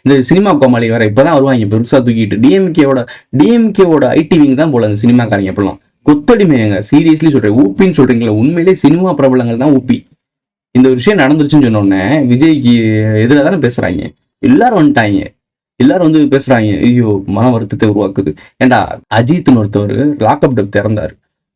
இந்த சினிமா கோமாளி வேற இப்பதான் வருவாங்க பெருசா தூக்கிட்டு. டிஎம்கேவோட ஐடிவிங்க தான் போல இந்த சினிமாக்காரங்க எப்பெல்லாம் கொத்தடிமைங்க. சீரியஸ்லி சொல்றேன், ஊப்பின்னு சொல்றீங்களா, உண்மையிலே சினிமா பிரபலங்கள் தான் ஊப்பி. இந்த ஒரு விஷயம் நடந்துருச்சுன்னு சொன்ன உடனே விஜய்க்கு எதிராக தானே பேசுறாங்க. எல்லாரும் வந்துட்டாங்க, எல்லாரும் வந்து பேசுறாங்க. ஐயோ, மன வருத்தத்தை உருவாக்குது. ஏண்டா அஜித்னு ஒருத்தவர் லாக்அப் டெப் திறந்தாரு,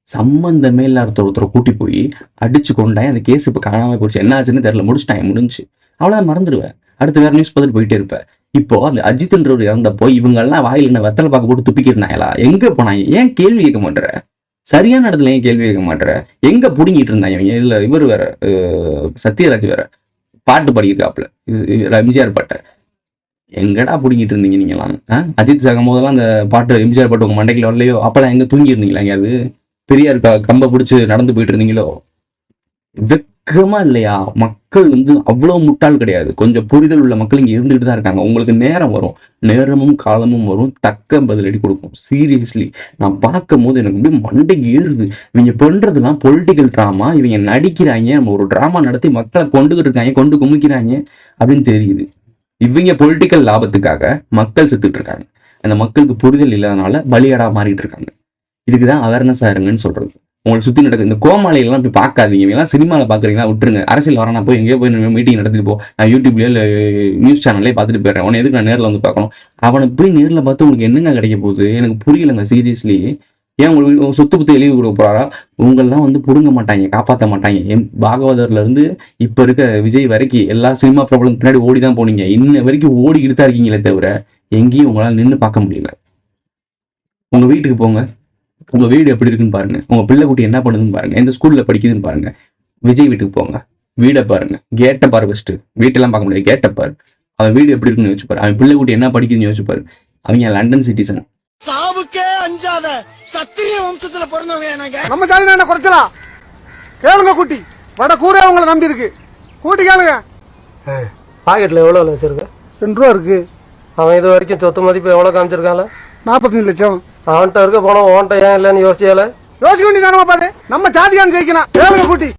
சம்பந்தமே இல்லாத ஒருத்தரை கூட்டி போய் அடிச்சு கொண்டாய். அந்த கேஸ் இப்ப காணாம போச்சு, என்ன ஆச்சுன்னு தெரியல, முடிச்சுட்டாங்க, முடிஞ்சு அவ்வளவுதான், மறந்துடுவேன். அடுத்து வேற நியூஸ் பார்த்துட்டு போயிட்டே இருப்பேன். இப்போ அந்த அஜித்ன்றவர் இறந்தப்போ இவங்க எல்லாம் வாயில என்ன வெத்தலை பாக்க போட்டு துப்பிக்கிருந்தாங்களா? எங்க போனாங்க? ஏன் கேள்வி கேட்க மாட்டேற? சரியான இடத்துல ஏன் கேள்வி கேட்க மாட்டேற? எங்க புடுங்கிட்டு இருந்தாங்க இவங்க? இதுல இவர் வேற சத்யராஜ் வேற பாட்டு பாடியிருக்காப்புல, எம்ஜிஆர் பாட்டை. எங்கடா புடுங்கிட்டு இருந்தீங்க நீங்களாம்? அஜித் சாகும் போதெல்லாம் அந்த பாட்டு எம்ஜிஆர் பாட்டு உங்க மண்டைக்குள்ள வரலையோ? அப்பெல்லாம் எங்க தூங்கி இருந்தீங்களா? எங்கேயாவது பெரியார் கம்ப பிடிச்சு நடந்து போயிட்டு இருந்தீங்களோ? வெக்கமா இல்லையா? மக்கள் வந்து அவ்வளவு முட்டாள் கிடையாது, கொஞ்சம் புரிதல் உள்ள மக்கள் இங்க இருந்துகிட்டு தான் இருக்காங்க. உங்களுக்கு நேரம் வரும், நேரமும் காலமும் வரும், தக்க பதிலடி கொடுக்கும். சீரியஸ்லி நான் பார்க்கும் போது எனக்கு அப்படியே மண்டைக்கு ஏறுது. இவங்க பண்றதுலாம் பொலிட்டிக்கல் டிராமா, இவங்க நடிக்கிறாங்க, நம்ம ஒரு டிராமா நடத்தி மக்களை கொண்டுகிட்டு இருக்காங்க, கொண்டு குமிக்கிறாங்க அப்படின்னு தெரியுது. இவங்க பொலிட்டிக்கல் லாபத்துக்காக மக்கள் செத்துட்டு இருக்காங்க. அந்த மக்களுக்கு புரிதல் இல்லாதனால பலியாடா மாறிட்டு இருக்காங்க. இதுக்குதான் அவேர்னஸா இருங்கன்னு சொல்றது. உங்களுக்கு சுத்தி நடக்குது இந்த கோமாளிகள்லாம் போய் பார்க்காதீங்க. இவங்கெல்லாம் சினிமாவில் பாக்குறீங்களா? விட்டுருங்க. அரசியல் வரனா போய் எங்கேயோ போய் மீட்டிங் நடத்திட்டு போ. நான் யூடியூப்லயோ இல்லை நியூஸ் சேனல்லே பார்த்துட்டு போயிடுறேன். உன்னை எதுக்கு நான் நேரில் வந்து பார்க்கணும்? அவனை போய் நேரில் பார்த்து உங்களுக்கு என்னங்க கிடைக்க போகுது? எனக்கு புரியலைங்க சீரியஸ்லி. ஏன் உங்களுக்கு சொத்து புத்து எழுதி கொடுக்க போறாரா? உங்களெல்லாம் வந்து புடுங்க மாட்டாங்க, காப்பாற்ற மாட்டாங்க. பாகவதர்ல இருந்து இப்ப இருக்க விஜய் வரைக்கும் எல்லா சினிமா ப்ராப்ளம் பின்னாடி ஓடி தான் போனீங்க. இன்ன வரைக்கும் ஓடிக்கிட்டு தான் இருக்கீங்களே தவிர எங்கேயும் உங்களால் நின்று பார்க்க முடியல. உங்க வீட்டுக்கு போங்க, உங்க வீடு எப்படி இருக்குன்னு பாருங்க, உங்க பிள்ளை குட்டி என்ன பண்ணுதுன்னு பாருங்க, எந்த ஸ்கூல்ல படிக்குதுன்னு பாருங்க. விஜய் வீட்டுக்கு போங்க, வீடை பாருங்க, கேட்டை பாரு. ஃபர்ஸ்ட் வீட்டெல்லாம் பார்க்க முடியாது, கேட்டை பாரு. அவன் வீடு எப்படி இருக்குன்னு யோசிச்சு பாரு, அவன் பிள்ளை குட்டி என்ன படிக்குதுன்னு யோசிச்சு பாரு. அவங்க லண்டன் சிட்டிசன். சாவுக்கே அஞ்சாத சத்திரிய வம்சத்துல பிறந்தவங்க. நம்ம ஜாதி என்ன குறைச்சலாம்? கேளுங்க கூட்டி, வட கூற அவங்களை நம்பி இருக்கு. கூட்டி கேளுங்க. பாக்கெட்ல எவ்வளவு வச்சிருக்க? 2 ரூபா இருக்கு. அவன் இது வரைக்கும் சொத்து மதிப்பு எவ்வளவு காமிச்சிருக்கான்ல? 45 லட்சம். அவன்கிட்ட இருக்க போனோம், ஓன்ட்ட ஏன் இல்லைன்னு யோசிச்சால? யோசிக்க வேண்டியதானமா பாரு, நம்ம ஜாதியான்னு ஜெயிக்கணும். கேளுங்க கூட்டி.